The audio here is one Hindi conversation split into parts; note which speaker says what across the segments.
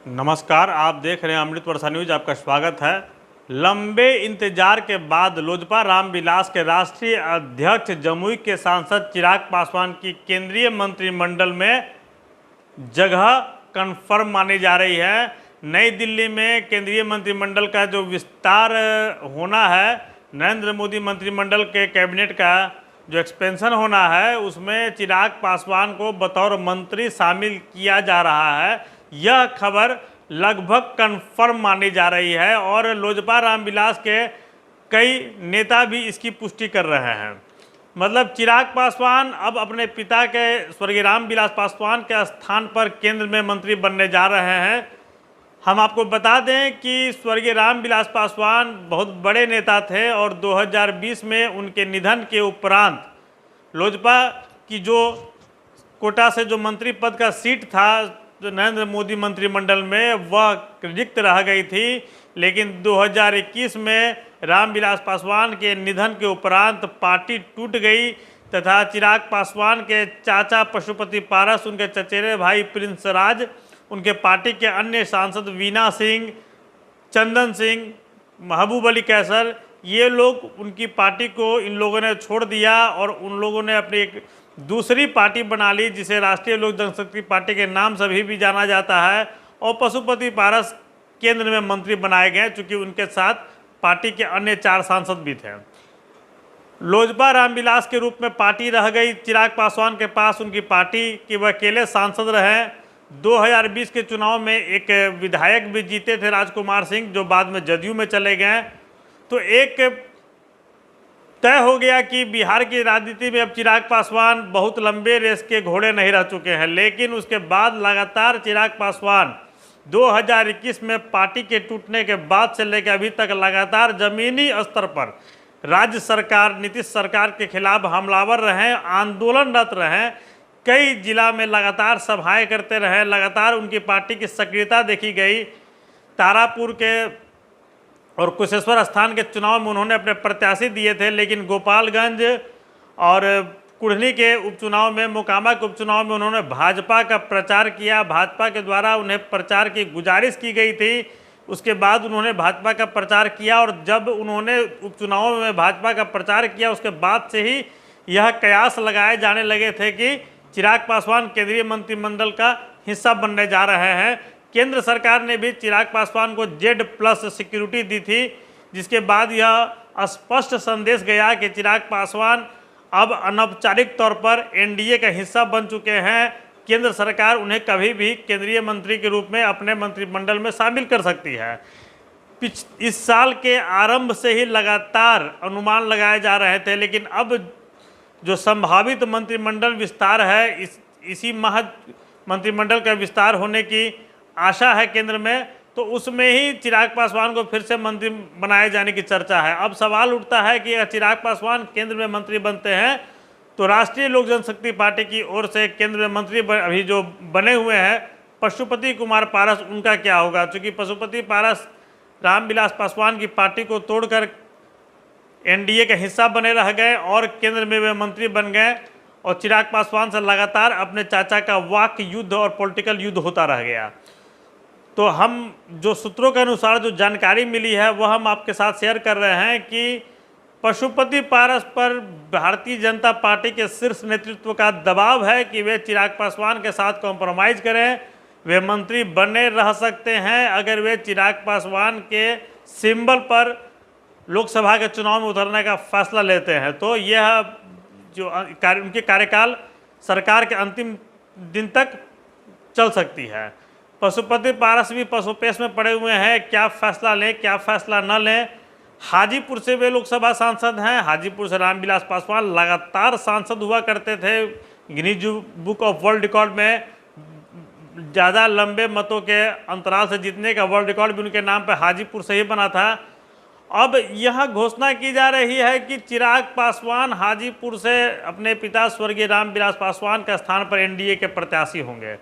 Speaker 1: नमस्कार, आप देख रहे हैं अमृत वर्षा न्यूज। आपका स्वागत है। लंबे इंतजार के बाद लोजपा रामविलास के राष्ट्रीय अध्यक्ष जमुई के सांसद चिराग पासवान की केंद्रीय मंत्रिमंडल में जगह कंफर्म मानी जा रही है। नई दिल्ली में केंद्रीय मंत्रिमंडल का जो विस्तार होना है, नरेंद्र मोदी मंत्रिमंडल के कैबिनेट का जो एक्सपेंशन होना है, उसमें चिराग पासवान को बतौर मंत्री शामिल किया जा रहा है। यह खबर लगभग कंफर्म मानी जा रही है और लोजपा रामविलास के कई नेता भी इसकी पुष्टि कर रहे हैं। मतलब चिराग पासवान अब अपने पिता के स्वर्गीय रामविलास पासवान के स्थान पर केंद्र में मंत्री बनने जा रहे हैं। हम आपको बता दें कि स्वर्गीय रामविलास पासवान बहुत बड़े नेता थे और 2020 में उनके निधन के उपरांत लोजपा की जो कोटा से जो मंत्री पद का सीट था जो नरेंद्र मोदी मंत्रिमंडल में, वह रिक्त रह गई थी। लेकिन 2021 में रामविलास पासवान के निधन के उपरांत पार्टी टूट गई तथा चिराग पासवान के चाचा पशुपति पारस, उनके चचेरे भाई प्रिंस राज, उनके पार्टी के अन्य सांसद वीना सिंह, चंदन सिंह, महबूब अली कैसर, ये लोग उनकी पार्टी को इन लोगों ने छोड़ दिया और उन लोगों ने अपनी एक दूसरी पार्टी बना ली जिसे राष्ट्रीय लोक जनशक्ति पार्टी के नाम से भी जाना जाता है। और पशुपति पारस केंद्र में मंत्री बनाए गए चूँकि उनके साथ पार्टी के अन्य 4 सांसद भी थे। लोजपा रामविलास के रूप में पार्टी रह गई चिराग पासवान के पास। उनकी पार्टी के वह अकेले सांसद रहे। 2020 के चुनाव में एक विधायक भी जीते थे, राजकुमार सिंह, जो बाद में जदयू में चले गए। तो एक तय हो गया कि बिहार की राजनीति में अब चिराग पासवान बहुत लंबे रेस के घोड़े नहीं रह चुके हैं। लेकिन उसके बाद लगातार चिराग पासवान 2021 में पार्टी के टूटने के बाद से लेकर अभी तक लगातार जमीनी स्तर पर राज्य सरकार, नीतीश सरकार के खिलाफ हमलावर रहे, आंदोलनरत रहे, कई जिला में लगातार सभाएं करते रहे, लगातार उनकी पार्टी की सक्रियता देखी गई। तारापुर के और कुशेश्वर स्थान के चुनाव में उन्होंने अपने प्रत्याशी दिए थे, लेकिन गोपालगंज और कुढ़नी के उपचुनाव में, मोकामा के उपचुनाव में उन्होंने भाजपा का प्रचार किया। भाजपा के द्वारा उन्हें प्रचार की गुजारिश की गई थी। उसके बाद उन्होंने भाजपा का प्रचार किया और जब उन्होंने उपचुनाव में भाजपा का प्रचार किया, उसके बाद से ही यह कयास लगाए जाने लगे थे कि चिराग पासवान केंद्रीय मंत्रिमंडल का हिस्सा बनने जा रहे हैं। केंद्र सरकार ने भी चिराग पासवान को Z+ सिक्योरिटी दी थी, जिसके बाद यह स्पष्ट संदेश गया कि चिराग पासवान अब अनौपचारिक तौर पर NDA का हिस्सा बन चुके हैं। केंद्र सरकार उन्हें कभी भी केंद्रीय मंत्री के रूप में अपने मंत्रिमंडल में शामिल कर सकती है। इस साल के आरंभ से ही लगातार अनुमान लगाए जा रहे थे, लेकिन अब जो संभावित मंत्रिमंडल विस्तार है, इसी माह मंत्रिमंडल का विस्तार होने की आशा है केंद्र में, तो उसमें ही चिराग पासवान को फिर से मंत्री बनाए जाने की चर्चा है। अब सवाल उठता है कि अगर चिराग पासवान केंद्र में मंत्री बनते हैं तो राष्ट्रीय लोक जनशक्ति पार्टी की ओर से केंद्र में मंत्री अभी जो बने हुए हैं पशुपति कुमार पारस, उनका क्या होगा? चूँकि पशुपति पारस रामविलास पासवान की पार्टी को तोड़कर NDA का हिस्सा बने रह गए और केंद्र में वे मंत्री बन गए और चिराग पासवान से लगातार अपने चाचा का वाक युद्ध और पॉलिटिकल युद्ध होता रह गया। तो हम जो सूत्रों के अनुसार जो जानकारी मिली है वह हम आपके साथ शेयर कर रहे हैं कि पशुपति पारस पर भारतीय जनता पार्टी के शीर्ष नेतृत्व का दबाव है कि वे चिराग पासवान के साथ कॉम्प्रोमाइज़ करें, वे मंत्री बने रह सकते हैं अगर वे चिराग पासवान के सिंबल पर लोकसभा के चुनाव में उतरने का फैसला लेते हैं। तो यह जो उनके कार्यकाल सरकार के अंतिम दिन तक चल सकती है। पशुपति पारस भी पशुपेश में पड़े हुए हैं, क्या फैसला लें क्या फैसला न लें। हाजीपुर से वे लोकसभा सांसद हैं। हाजीपुर से रामविलास पासवान लगातार सांसद हुआ करते थे। Guinness book of world record में ज़्यादा लंबे मतों के अंतराल से जीतने का वर्ल्ड रिकॉर्ड भी उनके नाम पर हाजीपुर से ही बना था। अब यह घोषणा की जा रही है कि चिराग पासवान हाजीपुर से अपने पिता स्वर्गीय रामविलास पासवान के स्थान पर NDA के प्रत्याशी होंगे।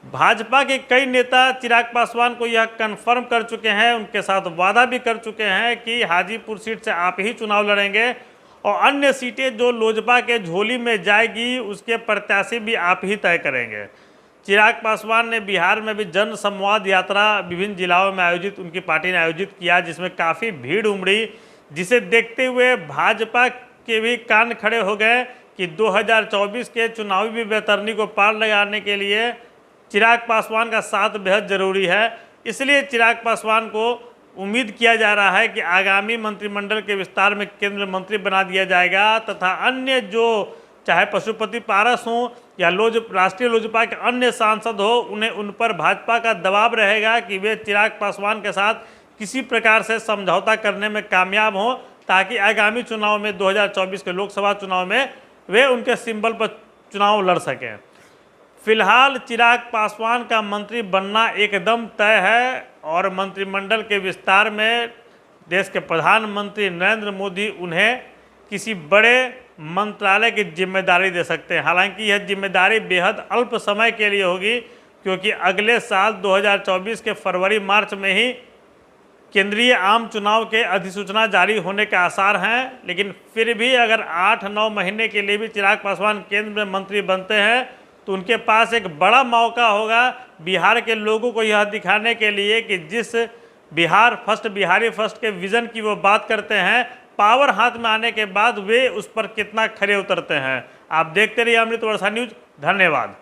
Speaker 1: भाजपा के कई नेता चिराग पासवान को यह कन्फर्म कर चुके हैं, उनके साथ वादा भी कर चुके हैं कि हाजीपुर सीट से आप ही चुनाव लड़ेंगे और अन्य सीटें जो लोजपा के झोली में जाएगी उसके प्रत्याशी भी आप ही तय करेंगे। चिराग पासवान ने बिहार में भी जन संवाद यात्रा विभिन्न जिलों में आयोजित उनकी पार्टी ने आयोजित किया, जिसमें काफ़ी भीड़ उमड़ी, जिसे देखते हुए भाजपा के भी कान खड़े हो गए कि 2024 के चुनावी बेतरनी को पार लगाने के लिए चिराग पासवान का साथ बेहद ज़रूरी है। इसलिए चिराग पासवान को उम्मीद किया जा रहा है कि आगामी मंत्रिमंडल के विस्तार में केंद्रीय मंत्री बना दिया जाएगा तथा अन्य जो चाहे पशुपति पारस हों या राष्ट्रीय लोजपा के अन्य सांसद हो, उन्हें उन पर भाजपा का दबाव रहेगा कि वे चिराग पासवान के साथ किसी प्रकार से समझौता करने में कामयाब हों, ताकि आगामी चुनाव में 2024 के लोकसभा चुनाव में वे उनके सिंबल पर चुनाव लड़ सकें। फिलहाल चिराग पासवान का मंत्री बनना एकदम तय है और मंत्रिमंडल के विस्तार में देश के प्रधानमंत्री नरेंद्र मोदी उन्हें किसी बड़े मंत्रालय की जिम्मेदारी दे सकते हैं। हालांकि यह जिम्मेदारी बेहद अल्प समय के लिए होगी, क्योंकि अगले साल 2024 के फरवरी मार्च में ही केंद्रीय आम चुनाव के अधिसूचना जारी होने के आसार हैं। लेकिन फिर भी अगर 8-9 महीने के लिए भी चिराग पासवान केंद्र में मंत्री बनते हैं तो उनके पास एक बड़ा मौका होगा बिहार के लोगों को यह दिखाने के लिए कि जिस बिहार फर्स्ट, बिहारी फर्स्ट के विज़न की वो बात करते हैं, पावर हाथ में आने के बाद वे उस पर कितना खरे उतरते हैं। आप देखते रहिए अमृत वर्षा न्यूज़। धन्यवाद।